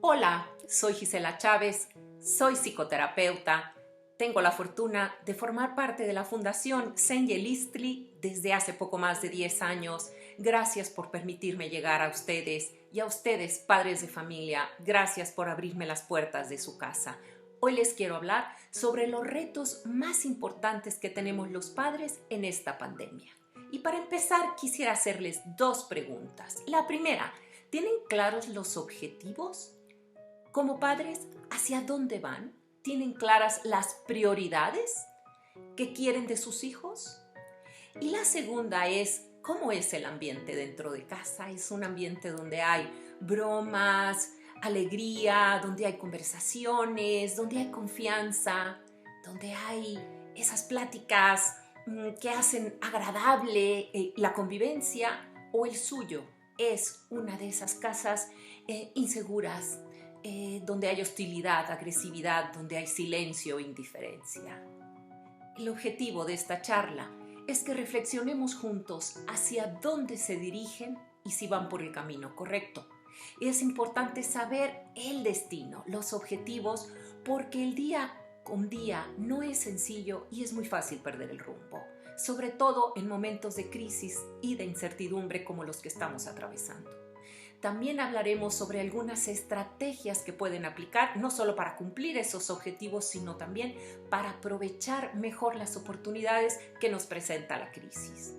Hola, soy Gisela Chávez, soy psicoterapeuta. Tengo la fortuna de formar parte de la Fundación Senye Listli desde hace poco más de 10 años. Gracias por permitirme llegar a ustedes y a ustedes, padres de familia, gracias por abrirme las puertas de su casa. Hoy les quiero hablar sobre los retos más importantes que tenemos los padres en esta pandemia. Y para empezar, quisiera hacerles dos preguntas. La primera, ¿tienen claros los objetivos? Como padres, ¿hacia dónde van? ¿Tienen claras las prioridades que quieren de sus hijos? Y la segunda es, ¿cómo es el ambiente dentro de casa? Es un ambiente donde hay bromas, alegría, donde hay conversaciones, donde hay confianza, donde hay esas pláticas que hacen agradable la convivencia, o el suyo es una de esas casas inseguras, donde hay hostilidad, agresividad, donde hay silencio e indiferencia. El objetivo de esta charla es que reflexionemos juntos hacia dónde se dirigen y si van por el camino correcto. Es importante saber el destino, los objetivos, porque el día con día no es sencillo y es muy fácil perder el rumbo, sobre todo en momentos de crisis y de incertidumbre como los que estamos atravesando. También hablaremos sobre algunas estrategias que pueden aplicar, no solo para cumplir esos objetivos, sino también para aprovechar mejor las oportunidades que nos presenta la crisis.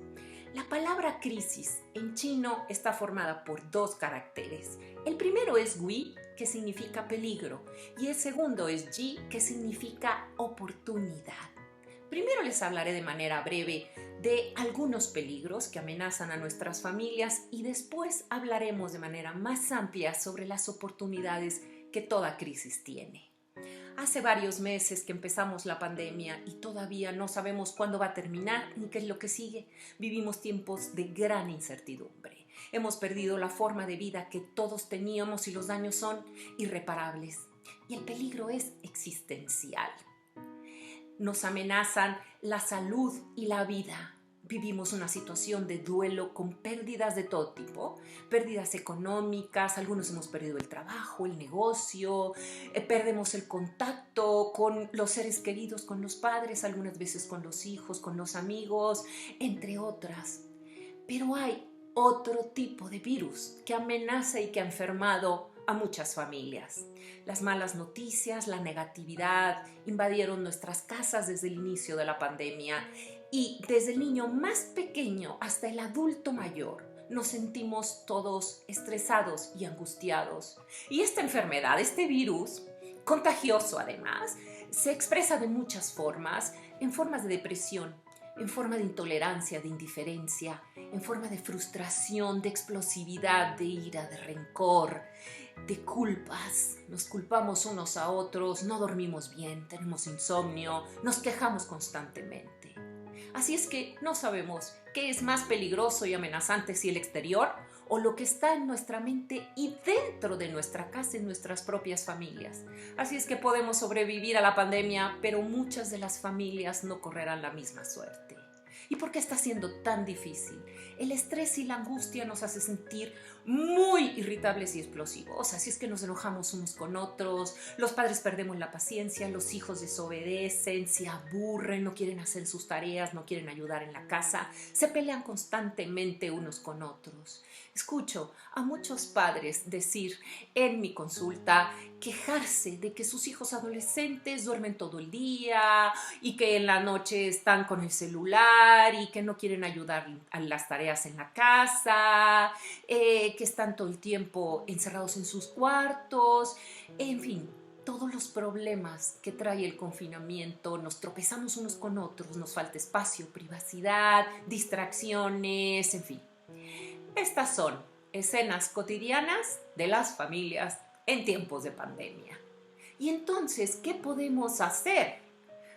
La palabra crisis en chino está formada por dos caracteres. El primero es wei, que significa peligro, y el segundo es ji, que significa oportunidad. Primero les hablaré de manera breve de algunos peligros que amenazan a nuestras familias y después hablaremos de manera más amplia sobre las oportunidades que toda crisis tiene. Hace varios meses que empezamos la pandemia y todavía no sabemos cuándo va a terminar ni qué es lo que sigue. Vivimos tiempos de gran incertidumbre. Hemos perdido la forma de vida que todos teníamos y los daños son irreparables. Y el peligro es existencial. Nos amenazan la salud y la vida. Vivimos una situación de duelo con pérdidas de todo tipo, pérdidas económicas, algunos hemos perdido el trabajo, el negocio, perdemos el contacto con los seres queridos, con los padres, algunas veces con los hijos, con los amigos, entre otras. Pero hay otro tipo de virus que amenaza y que ha enfermado a muchas familias. Las malas noticias, la negatividad invadieron nuestras casas desde el inicio de la pandemia y desde el niño más pequeño hasta el adulto mayor nos sentimos todos estresados y angustiados. Y esta enfermedad, este virus, contagioso además, se expresa de muchas formas, en formas de depresión, en forma de intolerancia, de indiferencia, en forma de frustración, de explosividad, de ira, de rencor, de culpas. Nos culpamos unos a otros, no dormimos bien, tenemos insomnio, nos quejamos constantemente. Así es que no sabemos qué es más peligroso y amenazante, si el exterior o lo que está en nuestra mente y dentro de nuestra casa, en nuestras propias familias. Así es que podemos sobrevivir a la pandemia, pero muchas de las familias no correrán la misma suerte. ¿Y por qué está siendo tan difícil? El estrés y la angustia nos hace sentir muy irritables y explosivos. Así es que nos enojamos unos con otros, los padres perdemos la paciencia, los hijos desobedecen, se aburren, no quieren hacer sus tareas, no quieren ayudar en la casa, se pelean constantemente unos con otros. Escucho a muchos padres decir en mi consulta, quejarse de que sus hijos adolescentes duermen todo el día y que en la noche están con el celular y que no quieren ayudar a las tareas en la casa, que están todo el tiempo encerrados en sus cuartos, en fin, todos los problemas que trae el confinamiento. Nos tropezamos unos con otros, nos falta espacio, privacidad, distracciones, en fin. Estas son escenas cotidianas de las familias en tiempos de pandemia. Y entonces, ¿qué podemos hacer?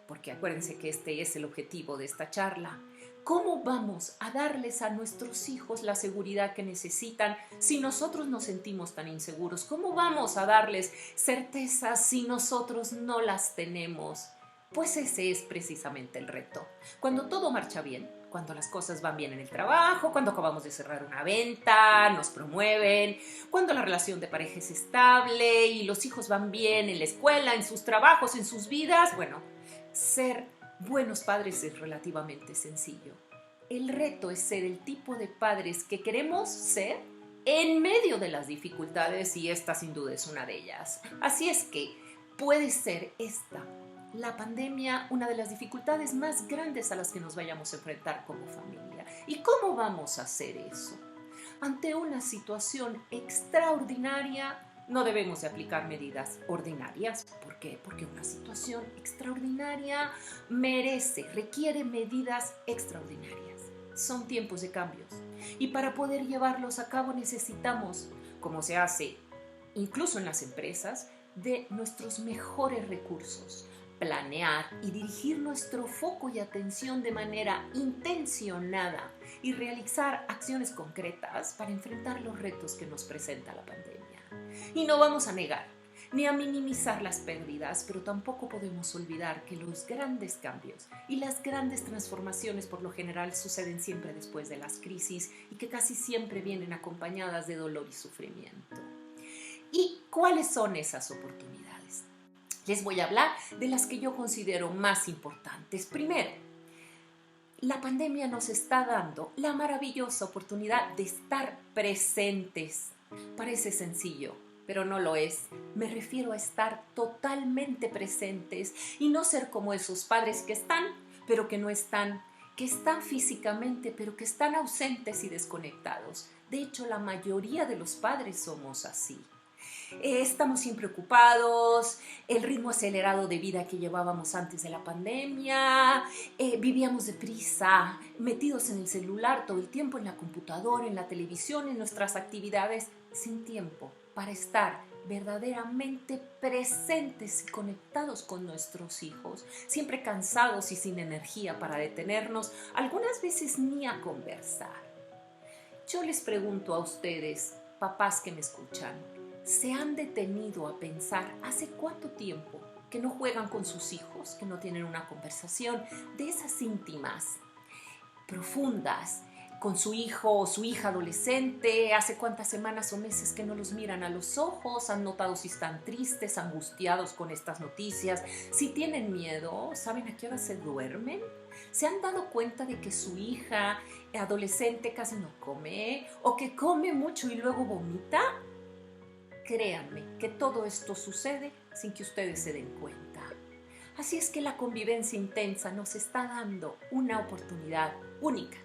Porque acuérdense que este es el objetivo de esta charla. ¿Cómo vamos a darles a nuestros hijos la seguridad que necesitan si nosotros nos sentimos tan inseguros? ¿Cómo vamos a darles certezas si nosotros no las tenemos? Pues ese es precisamente el reto. Cuando todo marcha bien, cuando las cosas van bien en el trabajo, cuando acabamos de cerrar una venta, nos promueven, cuando la relación de pareja es estable y los hijos van bien en la escuela, en sus trabajos, en sus vidas. Bueno, ser buenos padres es relativamente sencillo. El reto es ser el tipo de padres que queremos ser en medio de las dificultades, y esta sin duda es una de ellas. Así es que puede ser esta, la pandemia, una de las dificultades más grandes a las que nos vayamos a enfrentar como familia. ¿Y cómo vamos a hacer eso? Ante una situación extraordinaria, no debemos de aplicar medidas ordinarias. ¿Por qué? Porque una situación extraordinaria requiere medidas extraordinarias. Son tiempos de cambios. Y para poder llevarlos a cabo necesitamos, como se hace incluso en las empresas, de nuestros mejores recursos. Planear y dirigir nuestro foco y atención de manera intencionada y realizar acciones concretas para enfrentar los retos que nos presenta la pandemia. Y no vamos a negar ni a minimizar las pérdidas, pero tampoco podemos olvidar que los grandes cambios y las grandes transformaciones por lo general suceden siempre después de las crisis y que casi siempre vienen acompañadas de dolor y sufrimiento. ¿Y cuáles son esas oportunidades? Les voy a hablar de las que yo considero más importantes. Primero, la pandemia nos está dando la maravillosa oportunidad de estar presentes. Parece sencillo, pero no lo es. Me refiero a estar totalmente presentes y no ser como esos padres que están, pero que no están, que están físicamente, pero que están ausentes y desconectados. De hecho, la mayoría de los padres somos así. Estamos siempre ocupados, el ritmo acelerado de vida que llevábamos antes de la pandemia, vivíamos deprisa, metidos en el celular todo el tiempo, en la computadora, en la televisión, en nuestras actividades, sin tiempo para estar verdaderamente presentes y conectados con nuestros hijos, siempre cansados y sin energía para detenernos, algunas veces ni a conversar. Yo les pregunto a ustedes, papás que me escuchan, ¿se han detenido a pensar hace cuánto tiempo que no juegan con sus hijos, que no tienen una conversación de esas íntimas, profundas, con su hijo o su hija adolescente? ¿Hace cuántas semanas o meses que no los miran a los ojos? ¿Han notado si están tristes, angustiados con estas noticias? Si tienen miedo, ¿saben a qué hora se duermen? ¿Se han dado cuenta de que su hija adolescente casi no come o que come mucho y luego vomita? Créanme que todo esto sucede sin que ustedes se den cuenta. Así es que la convivencia intensa nos está dando una oportunidad única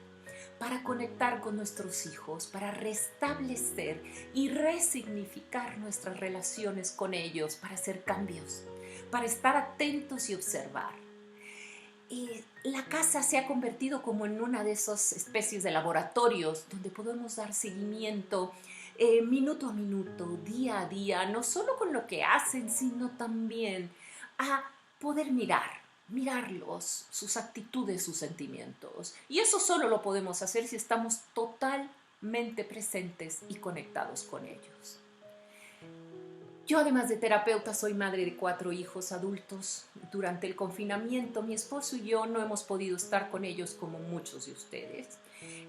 para conectar con nuestros hijos, para restablecer y resignificar nuestras relaciones con ellos, para hacer cambios, para estar atentos y observar. Y la casa se ha convertido como en una de esas especies de laboratorios donde podemos dar seguimiento minuto a minuto, día a día, no solo con lo que hacen, sino también a poder mirarlos, sus actitudes, sus sentimientos. Y eso solo lo podemos hacer si estamos totalmente presentes y conectados con ellos. Yo, además de terapeuta, soy madre de 4 hijos adultos. Durante el confinamiento, mi esposo y yo no hemos podido estar con ellos como muchos de ustedes.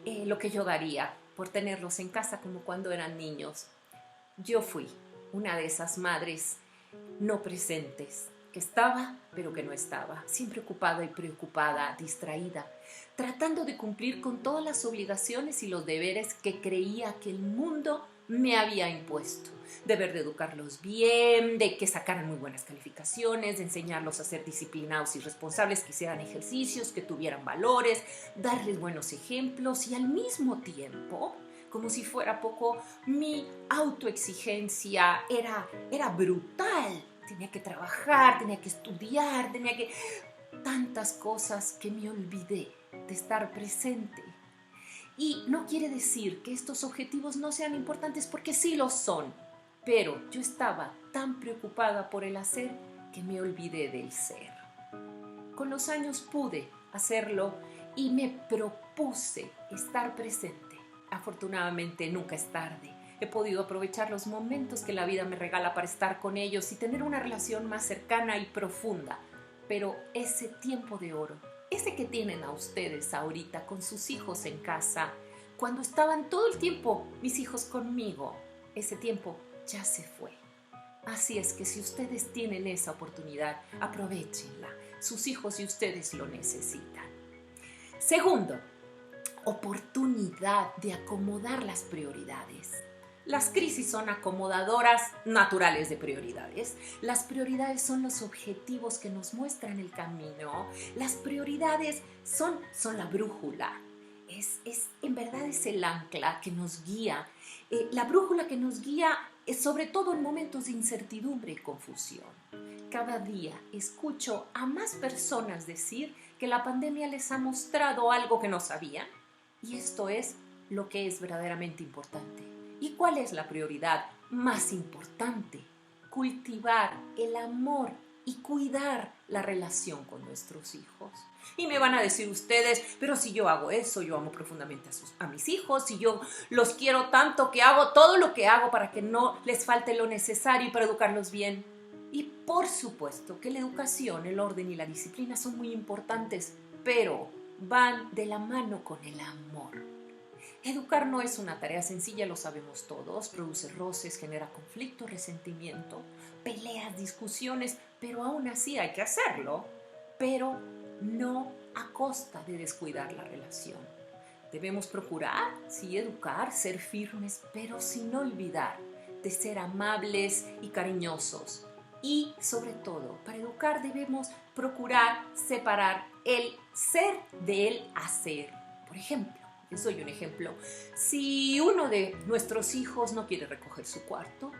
Lo que yo daría por tenerlos en casa como cuando eran niños. Yo fui una de esas madres no presentes, que estaba, pero que no estaba, siempre ocupada y preocupada, distraída, tratando de cumplir con todas las obligaciones y los deberes que creía que el mundo me había impuesto. Deber de educarlos bien, de que sacaran muy buenas calificaciones, de enseñarlos a ser disciplinados y responsables, que hicieran ejercicios, que tuvieran valores, darles buenos ejemplos y al mismo tiempo, como si fuera poco, mi autoexigencia era brutal. Tenía que trabajar, tenía que estudiar, tantas cosas que me olvidé de estar presente. Y no quiere decir que estos objetivos no sean importantes, porque sí lo son, pero yo estaba tan preocupada por el hacer que me olvidé del ser. Con los años pude hacerlo y me propuse estar presente. Afortunadamente nunca es tarde. He podido aprovechar los momentos que la vida me regala para estar con ellos y tener una relación más cercana y profunda. Pero ese tiempo de oro, ese que tienen a ustedes ahorita con sus hijos en casa, cuando estaban todo el tiempo mis hijos conmigo, ese tiempo ya se fue. Así es que si ustedes tienen esa oportunidad, aprovéchenla. Sus hijos y ustedes lo necesitan. Segundo, oportunidad de acomodar las prioridades. Las crisis son acomodadoras naturales de prioridades. Las prioridades son los objetivos que nos muestran el camino. Las prioridades son la brújula. En verdad es el ancla que nos guía. La brújula que nos guía es sobre todo en momentos de incertidumbre y confusión. Cada día escucho a más personas decir que la pandemia les ha mostrado algo que no sabían. Y esto es lo que es verdaderamente importante. ¿Y cuál es la prioridad más importante? Cultivar el amor y cuidar la relación con nuestros hijos. Y me van a decir ustedes, pero si yo hago eso, yo amo profundamente a mis hijos, y yo los quiero tanto que hago todo lo que hago para que no les falte lo necesario y para educarlos bien. Y por supuesto que la educación, el orden y la disciplina son muy importantes, pero van de la mano con el amor. Educar no es una tarea sencilla, lo sabemos todos, produce roces, genera conflicto, resentimiento, peleas, discusiones, pero aún así hay que hacerlo, pero no a costa de descuidar la relación. Debemos procurar, sí, educar, ser firmes, pero sin olvidar de ser amables y cariñosos. Y sobre todo, para educar debemos procurar separar el ser del hacer. Por ejemplo, les doy un ejemplo. Si uno de nuestros hijos no quiere recoger su cuarto,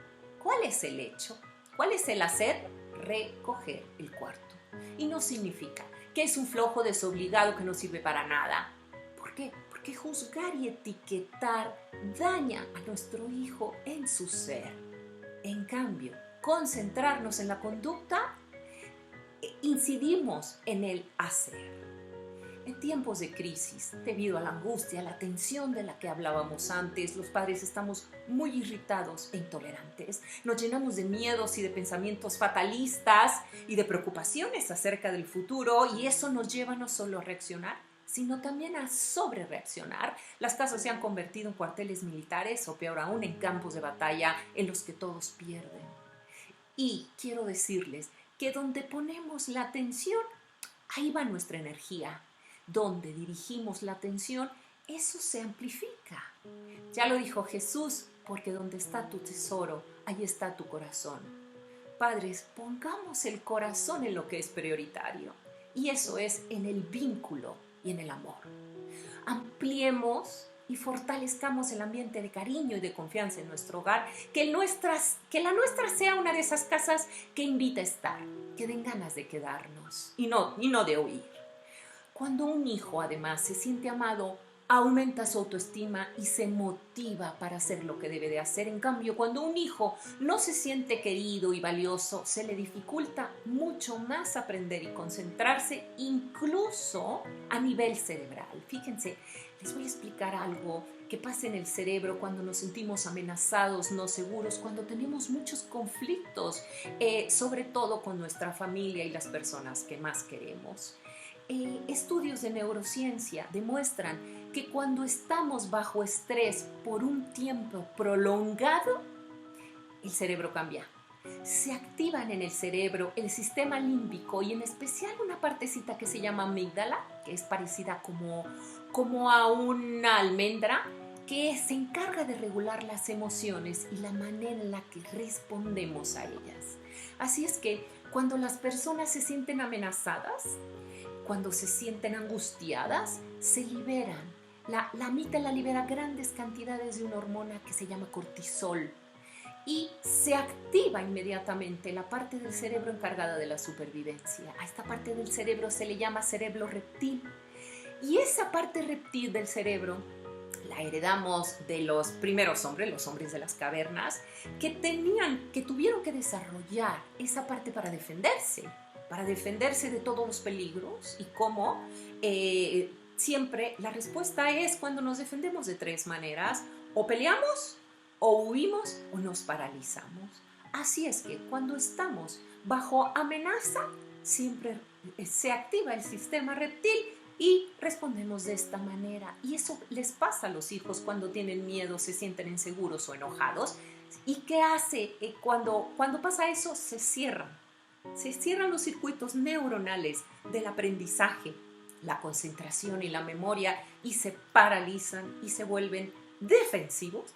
¿cuál es el hecho? ¿Cuál es el hacer? Recoger el cuarto. Y no significa que es un flojo desobligado que no sirve para nada. ¿Por qué? Porque juzgar y etiquetar daña a nuestro hijo en su ser. En cambio, concentrarnos en la conducta, incidimos en el hacer. En tiempos de crisis, debido a la angustia, la tensión de la que hablábamos antes, los padres estamos muy irritados e intolerantes. Nos llenamos de miedos y de pensamientos fatalistas y de preocupaciones acerca del futuro, y eso nos lleva no solo a reaccionar, sino también a sobrereaccionar. Las casas se han convertido en cuarteles militares, o peor aún, en campos de batalla en los que todos pierden. Y quiero decirles que donde ponemos la atención, ahí va nuestra energía. Donde dirigimos la atención, eso se amplifica. Ya lo dijo Jesús, porque donde está tu tesoro, ahí está tu corazón. Padres, pongamos el corazón en lo que es prioritario, y eso es en el vínculo y en el amor. Ampliemos y fortalezcamos el ambiente de cariño y de confianza en nuestro hogar, que la nuestra sea una de esas casas que invita a estar, que den ganas de quedarnos y no de huir. Cuando un hijo además se siente amado, aumenta su autoestima y se motiva para hacer lo que debe de hacer. En cambio, cuando un hijo no se siente querido y valioso, se le dificulta mucho más aprender y concentrarse, incluso a nivel cerebral. Fíjense, les voy a explicar algo que pasa en el cerebro cuando nos sentimos amenazados, no seguros, cuando tenemos muchos conflictos, sobre todo con nuestra familia y las personas que más queremos. Estudios de neurociencia demuestran que cuando estamos bajo estrés por un tiempo prolongado, el cerebro cambia. Se activan en el cerebro el sistema límbico y en especial una partecita que se llama amígdala, que es parecida como a una almendra, que se encarga de regular las emociones y la manera en la que respondemos a ellas. Así es que cuando las personas se sienten amenazadas, cuando se sienten angustiadas, se liberan. La amígdala libera grandes cantidades de una hormona que se llama cortisol y se activa inmediatamente la parte del cerebro encargada de la supervivencia. A esta parte del cerebro se le llama cerebro reptil. Y esa parte reptil del cerebro la heredamos de los primeros hombres, los hombres de las cavernas, que tuvieron que desarrollar esa parte para defenderse de todos los peligros. Y cómo siempre la respuesta es, cuando nos defendemos, de tres maneras: o peleamos, o huimos, o nos paralizamos. Así es que cuando estamos bajo amenaza, siempre se activa el sistema reptil y respondemos de esta manera. Y eso les pasa a los hijos cuando tienen miedo, se sienten inseguros o enojados. ¿Y qué hace? Cuando pasa eso, se cierran. Se cierran los circuitos neuronales del aprendizaje, la concentración y la memoria, y se paralizan y se vuelven defensivos.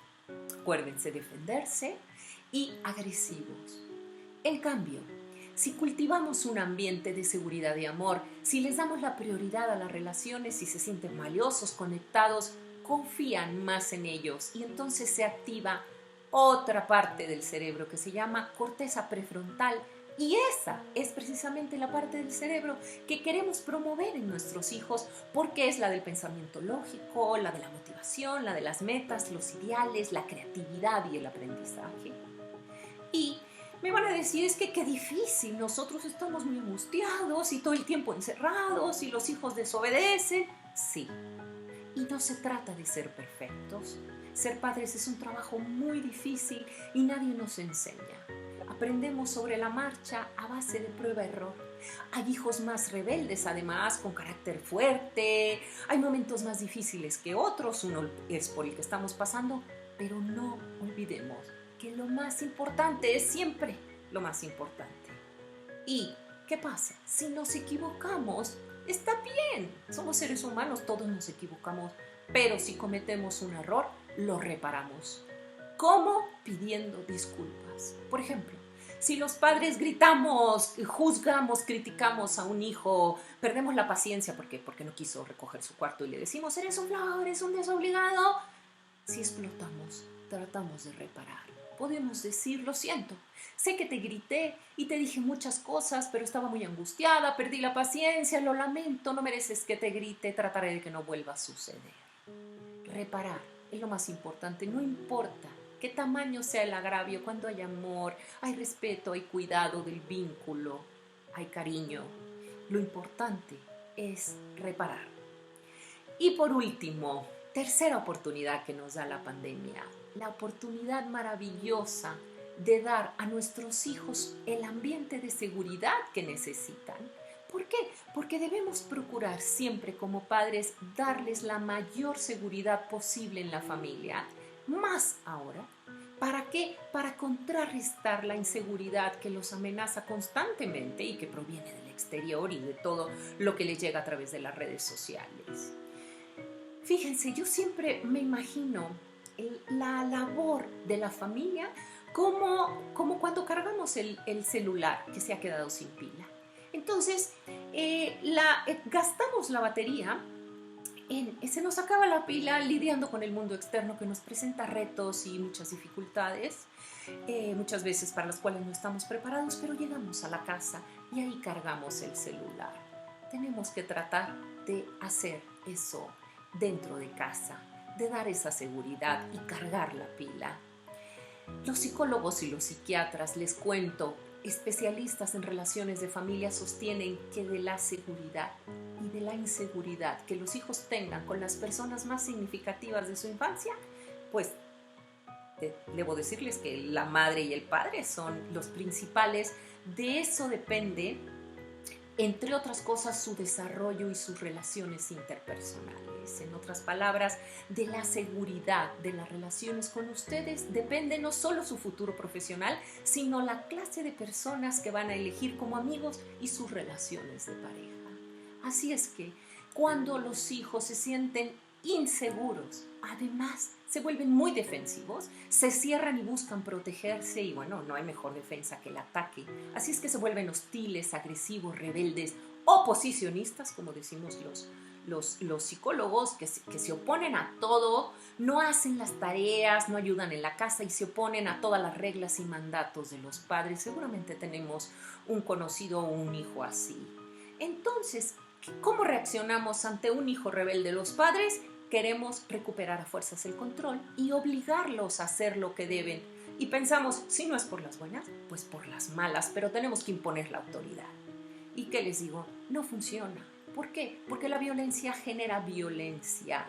Acuérdense, defenderse, y agresivos. En cambio, si cultivamos un ambiente de seguridad y amor, si les damos la prioridad a las relaciones, si se sienten valiosos, conectados, confían más en ellos y entonces se activa otra parte del cerebro que se llama corteza prefrontal, y esa es precisamente la parte del cerebro que queremos promover en nuestros hijos, porque es la del pensamiento lógico, la de la motivación, la de las metas, los ideales, la creatividad y el aprendizaje. Y me van a decir, es que qué difícil, nosotros estamos muy angustiados y todo el tiempo encerrados y los hijos desobedecen. Sí, y no se trata de ser perfectos. Ser padres es un trabajo muy difícil y nadie nos enseña. Aprendemos sobre la marcha a base de prueba-error. Hay hijos más rebeldes, además, con carácter fuerte. Hay momentos más difíciles que otros, uno es por el que estamos pasando, pero no olvidemos que lo más importante es siempre lo más importante. ¿Y qué pasa? Si nos equivocamos, está bien. Somos seres humanos, todos nos equivocamos. Pero si cometemos un error, lo reparamos. ¿Cómo? Pidiendo disculpas. Por ejemplo, si los padres gritamos, juzgamos, criticamos a un hijo, perdemos la paciencia porque no quiso recoger su cuarto y le decimos, eres un flojo, eres un desobligado. Si explotamos, tratamos de reparar. Podemos decir, lo siento, sé que te grité y te dije muchas cosas, pero estaba muy angustiada, perdí la paciencia, lo lamento, no mereces que te grite, trataré de que no vuelva a suceder. Reparar es lo más importante, no importa qué tamaño sea el agravio, cuando hay amor, hay respeto, hay cuidado del vínculo, hay cariño. Lo importante es reparar. Y por último, tercera oportunidad que nos da la pandemia, la oportunidad maravillosa de dar a nuestros hijos el ambiente de seguridad que necesitan. ¿Por qué? Porque debemos procurar siempre como padres darles la mayor seguridad posible en la familia, más ahora. ¿Para qué? Para contrarrestar la inseguridad que los amenaza constantemente y que proviene del exterior y de todo lo que les llega a través de las redes sociales. Fíjense, yo siempre me imagino la labor de la familia como cuando cargamos el celular que se ha quedado sin pila. Entonces, gastamos la batería, se nos acaba la pila lidiando con el mundo externo que nos presenta retos y muchas dificultades, muchas veces para las cuales no estamos preparados, pero llegamos a la casa y ahí cargamos el celular. Tenemos que tratar de hacer eso dentro de casa, de dar esa seguridad y cargar la pila. Los psicólogos y los psiquiatras, les cuento, especialistas en relaciones de familia, sostienen que de la seguridad y de la inseguridad que los hijos tengan con las personas más significativas de su infancia, pues debo decirles que la madre y el padre son los principales. De eso depende, entre otras cosas, su desarrollo y sus relaciones interpersonales. En otras palabras, de la seguridad de las relaciones con ustedes depende no solo su futuro profesional, sino la clase de personas que van a elegir como amigos y sus relaciones de pareja. Así es que cuando los hijos se sienten inseguros, además se vuelven muy defensivos, se cierran y buscan protegerse y bueno, no hay mejor defensa que el ataque. Así es que se vuelven hostiles, agresivos, rebeldes, oposicionistas, como decimos los psicólogos, que se oponen a todo, no hacen las tareas, no ayudan en la casa y se oponen a todas las reglas y mandatos de los padres. Seguramente tenemos un conocido o un hijo así. Entonces, ¿cómo reaccionamos ante un hijo rebelde? Los padres queremos recuperar a fuerzas el control y obligarlos a hacer lo que deben. Y pensamos, si no es por las buenas, pues por las malas, pero tenemos que imponer la autoridad. ¿Y qué les digo? No funciona. ¿Por qué? Porque la violencia genera violencia.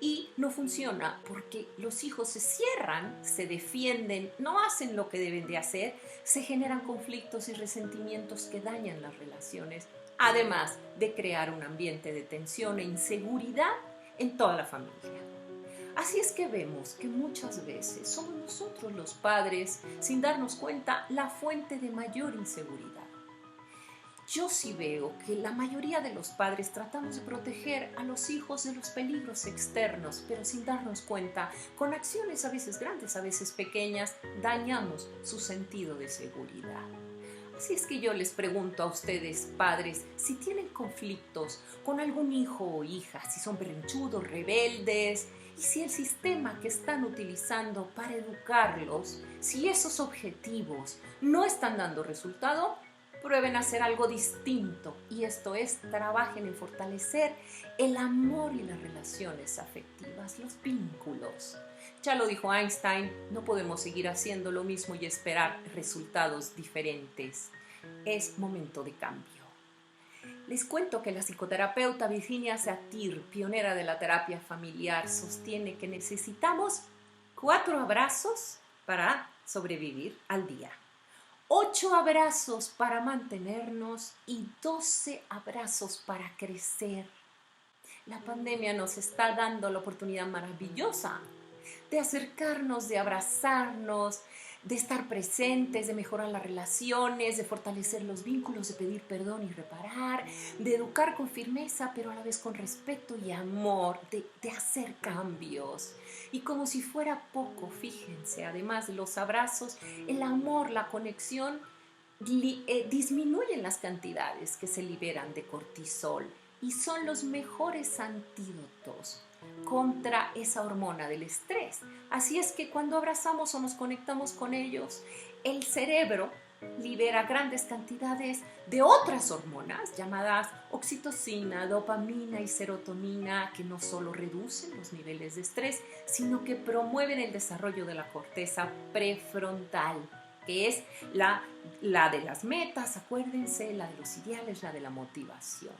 Y no funciona porque los hijos se cierran, se defienden, no hacen lo que deben de hacer, se generan conflictos y resentimientos que dañan las relaciones. además de crear un ambiente de tensión e inseguridad en toda la familia. Así es que vemos que muchas veces somos nosotros los padres, sin darnos cuenta, la fuente de mayor inseguridad. Yo sí veo que la mayoría de los padres tratamos de proteger a los hijos de los peligros externos, pero sin darnos cuenta, con acciones a veces grandes, a veces pequeñas, dañamos su sentido de seguridad. Así es que yo les pregunto a ustedes, padres, si tienen conflictos con algún hijo o hija, si son berrinchudos, rebeldes, y si el sistema que están utilizando para educarlos, si esos objetivos no están dando resultado, prueben a hacer algo distinto, y esto es, trabajen en fortalecer el amor y las relaciones afectivas, los vínculos. Ya lo dijo Einstein, no podemos seguir haciendo lo mismo y esperar resultados diferentes. Es momento de cambio. Les cuento que la psicoterapeuta Virginia Satir, pionera de la terapia familiar, sostiene que necesitamos 4 abrazos para sobrevivir al día, 8 abrazos para mantenernos y 12 abrazos para crecer. La pandemia nos está dando la oportunidad maravillosa de acercarnos, de abrazarnos, de estar presentes, de mejorar las relaciones, de fortalecer los vínculos, de pedir perdón y reparar, de educar con firmeza, pero a la vez con respeto y amor, de hacer cambios. Y como si fuera poco, fíjense, además de los abrazos, el amor, la conexión, disminuyen las cantidades que se liberan de cortisol y son los mejores antídotos contra esa hormona del estrés. Así es que cuando abrazamos o nos conectamos con ellos, el cerebro libera grandes cantidades de otras hormonas llamadas oxitocina, dopamina y serotonina, que no solo reducen los niveles de estrés, sino que promueven el desarrollo de la corteza prefrontal, que es la de las metas, acuérdense, la de los ideales, la de la motivación.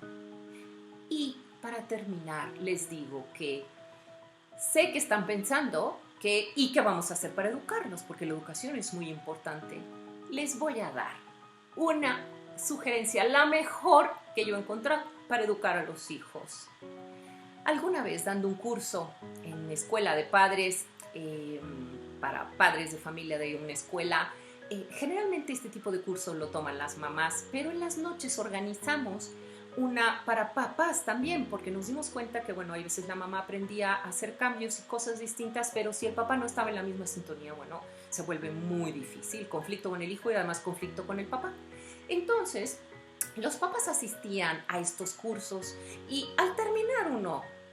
Y para terminar, les digo que sé que están pensando ¿y qué vamos a hacer para educarlos? Porque la educación es muy importante. Les voy a dar una sugerencia, la mejor que yo he encontrado para educar a los hijos. Alguna vez dando un curso en escuela de padres, para padres de familia de una escuela, generalmente este tipo de cursos lo toman las mamás, pero en las noches organizamos una para papás también, porque nos dimos cuenta que, bueno, hay veces la mamá aprendía a hacer cambios y cosas distintas, pero si el papá no estaba en la misma sintonía, bueno, se vuelve muy difícil, conflicto con el hijo y además conflicto con el papá. Entonces, los papás asistían a estos cursos y al terminar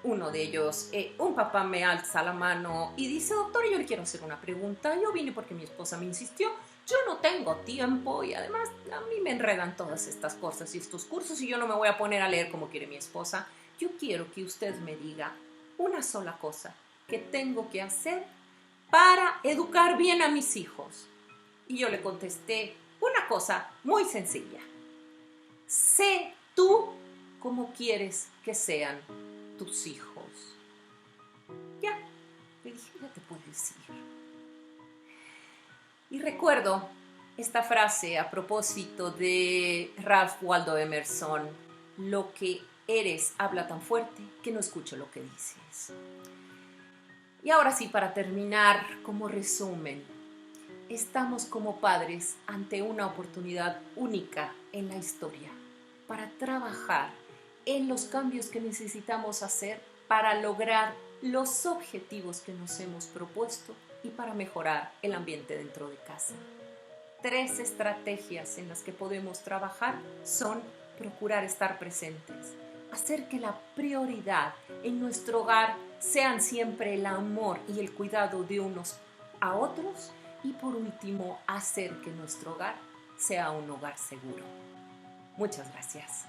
uno de ellos, un papá me alza la mano y dice: doctor, yo le quiero hacer una pregunta, yo vine porque mi esposa me insistió. Yo no tengo tiempo y además a mí me enredan todas estas cosas y estos cursos y yo no me voy a poner a leer como quiere mi esposa. Yo quiero que usted me diga una sola cosa que tengo que hacer para educar bien a mis hijos. Y yo le contesté una cosa muy sencilla. Sé tú cómo quieres que sean tus hijos. Ya, le dije, ya te puedes ir. Y recuerdo esta frase a propósito de Ralph Waldo Emerson: lo que eres habla tan fuerte que no escucho lo que dices. Y ahora sí, para terminar, como resumen, estamos como padres ante una oportunidad única en la historia para trabajar en los cambios que necesitamos hacer para lograr los objetivos que nos hemos propuesto y para mejorar el ambiente dentro de casa. 3 estrategias en las que podemos trabajar son: procurar estar presentes, hacer que la prioridad en nuestro hogar sean siempre el amor y el cuidado de unos a otros, y por último, hacer que nuestro hogar sea un hogar seguro. Muchas gracias.